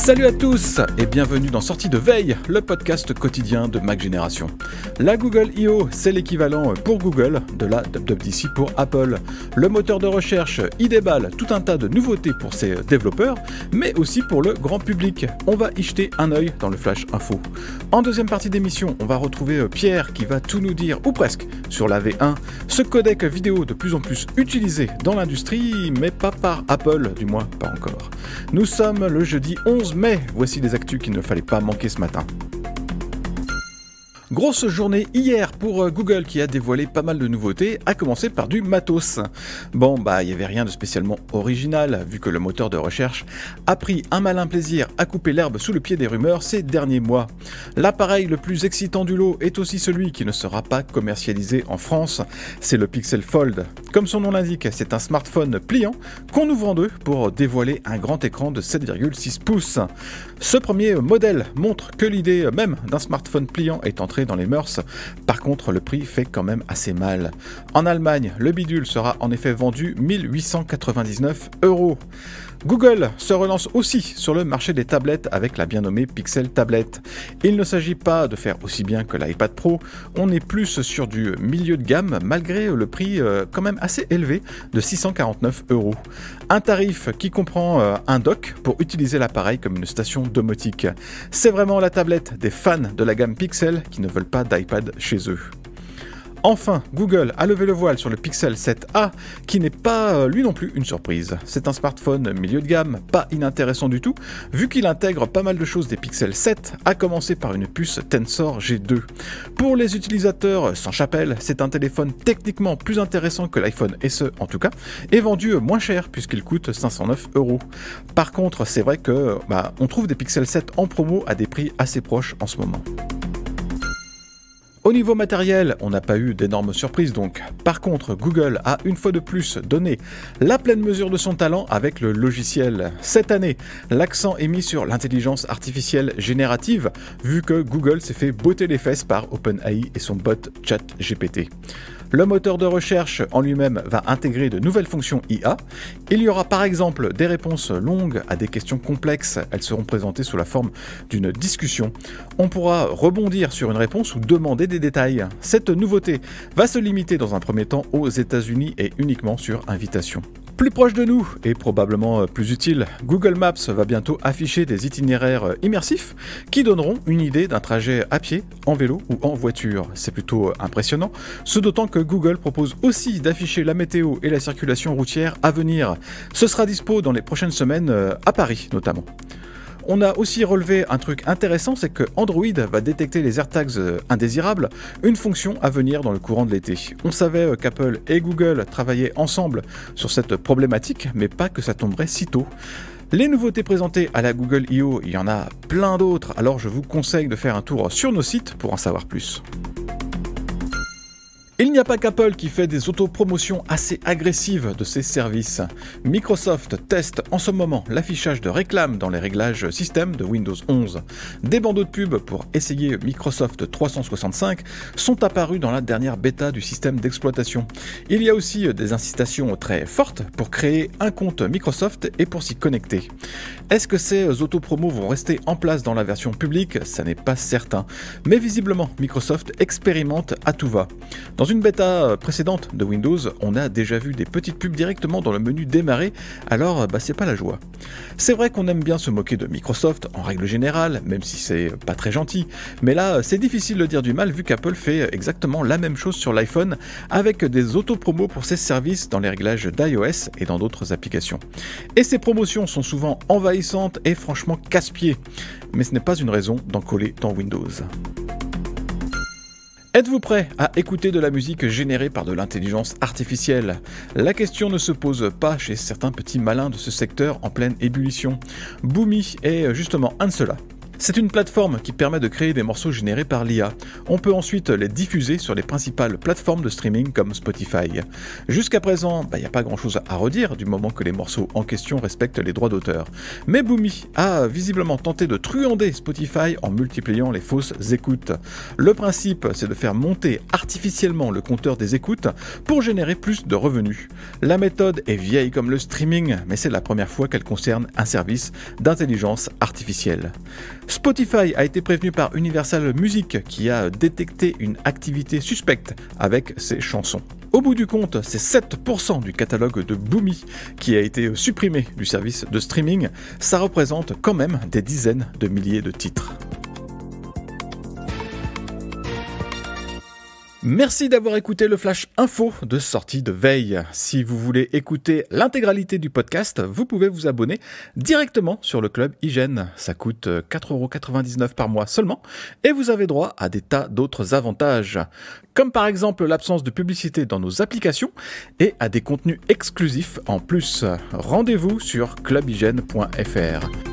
Salut à tous et bienvenue dans Sortie de Veille, le podcast quotidien de Mac Génération. La Google I.O., c'est l'équivalent pour Google de la WWDC pour Apple. Le moteur de recherche y déballe tout un tas de nouveautés pour ses développeurs, mais aussi pour le grand public. On va y jeter un œil dans le Flash Info. En deuxième partie d'émission, on va retrouver Pierre qui va tout nous dire, ou presque, sur la V1, ce codec vidéo de plus en plus utilisé dans l'industrie, mais pas par Apple, du moins pas encore. Nous sommes le jeudi 11 mai, voici les actus qu'il ne fallait pas manquer ce matin. Grosse journée hier pour Google qui a dévoilé pas mal de nouveautés, à commencer par du matos. Bon, il n'y avait rien de spécialement original, vu que le moteur de recherche a pris un malin plaisir à couper l'herbe sous le pied des rumeurs ces derniers mois. L'appareil le plus excitant du lot est aussi celui qui ne sera pas commercialisé en France, c'est le Pixel Fold. Comme son nom l'indique, c'est un smartphone pliant qu'on ouvre en deux pour dévoiler un grand écran de 7,6 pouces. Ce premier modèle montre que l'idée même d'un smartphone pliant est entrée dans les mœurs. Par contre, le prix fait quand même assez mal. En Allemagne, le bidule sera en effet vendu 1 899 €. Google se relance aussi sur le marché des tablettes avec la bien nommée Pixel Tablet. Il ne s'agit pas de faire aussi bien que l'iPad Pro, on est plus sur du milieu de gamme malgré le prix quand même assez élevé de 649 €. Un tarif qui comprend un dock pour utiliser l'appareil comme une station domotique. C'est vraiment la tablette des fans de la gamme Pixel qui ne veulent pas d'iPad chez eux. Enfin, Google a levé le voile sur le Pixel 7a, qui n'est pas lui non plus une surprise. C'est un smartphone milieu de gamme, pas inintéressant du tout, vu qu'il intègre pas mal de choses des Pixel 7, à commencer par une puce Tensor G2. Pour les utilisateurs sans chapelle, c'est un téléphone techniquement plus intéressant que l'iPhone SE en tout cas, et vendu moins cher puisqu'il coûte 509 €. Par contre, c'est vrai que on trouve des Pixel 7 en promo à des prix assez proches en ce moment. Au niveau matériel, on n'a pas eu d'énormes surprises donc. Par contre, Google a une fois de plus donné la pleine mesure de son talent avec le logiciel. Cette année, l'accent est mis sur l'intelligence artificielle générative, vu que Google s'est fait botter les fesses par OpenAI et son bot ChatGPT. Le moteur de recherche en lui-même va intégrer de nouvelles fonctions IA. Il y aura par exemple des réponses longues à des questions complexes. Elles seront présentées sous la forme d'une discussion. On pourra rebondir sur une réponse ou demander des détails. Cette nouveauté va se limiter dans un premier temps aux États-Unis et uniquement sur invitation. Plus proche de nous, et probablement plus utile, Google Maps va bientôt afficher des itinéraires immersifs qui donneront une idée d'un trajet à pied, en vélo ou en voiture. C'est plutôt impressionnant, ce d'autant que Google propose aussi d'afficher la météo et la circulation routière à venir. Ce sera dispo dans les prochaines semaines, à Paris notamment. On a aussi relevé un truc intéressant, c'est que Android va détecter les AirTags indésirables, une fonction à venir dans le courant de l'été. On savait qu'Apple et Google travaillaient ensemble sur cette problématique, mais pas que ça tomberait si tôt. Les nouveautés présentées à la Google I.O., il y en a plein d'autres, alors je vous conseille de faire un tour sur nos sites pour en savoir plus. Il n'y a pas qu'Apple qui fait des autopromotions assez agressives de ses services. Microsoft teste en ce moment l'affichage de réclames dans les réglages système de Windows 11. Des bandeaux de pub pour essayer Microsoft 365 sont apparus dans la dernière bêta du système d'exploitation. Il y a aussi des incitations très fortes pour créer un compte Microsoft et pour s'y connecter. Est-ce que ces autopromos vont rester en place dans la version publique ? Ça n'est pas certain. Mais visiblement, Microsoft expérimente à tout va. Dans une bêta précédente de Windows, on a déjà vu des petites pubs directement dans le menu démarrer, alors c'est pas la joie. C'est vrai qu'on aime bien se moquer de Microsoft en règle générale, même si c'est pas très gentil, mais là c'est difficile de dire du mal vu qu'Apple fait exactement la même chose sur l'iPhone avec des autopromos pour ses services dans les réglages d'iOS et dans d'autres applications. Et ces promotions sont souvent envahissantes et franchement casse-pieds, mais ce n'est pas une raison d'en coller dans Windows. Êtes-vous prêt à écouter de la musique générée par de l'intelligence artificielle ? La question ne se pose pas chez certains petits malins de ce secteur en pleine ébullition. Boomy est justement un de ceux-là. C'est une plateforme qui permet de créer des morceaux générés par l'IA. On peut ensuite les diffuser sur les principales plateformes de streaming comme Spotify. Jusqu'à présent, il n'y a pas grand chose à redire du moment que les morceaux en question respectent les droits d'auteur. Mais Boomy a visiblement tenté de truander Spotify en multipliant les fausses écoutes. Le principe, c'est de faire monter artificiellement le compteur des écoutes pour générer plus de revenus. La méthode est vieille comme le streaming, mais c'est la première fois qu'elle concerne un service d'intelligence artificielle. Spotify a été prévenu par Universal Music qui a détecté une activité suspecte avec ses chansons. Au bout du compte, c'est 7% du catalogue de Boomy qui a été supprimé du service de streaming. Ça représente quand même des dizaines de milliers de titres. Merci d'avoir écouté le Flash Info de sortie de veille. Si vous voulez écouter l'intégralité du podcast, vous pouvez vous abonner directement sur le Club Hygiène. Ça coûte 4,99€ par mois seulement et vous avez droit à des tas d'autres avantages. Comme par exemple l'absence de publicité dans nos applications et à des contenus exclusifs en plus. Rendez-vous sur clubhygiène.fr.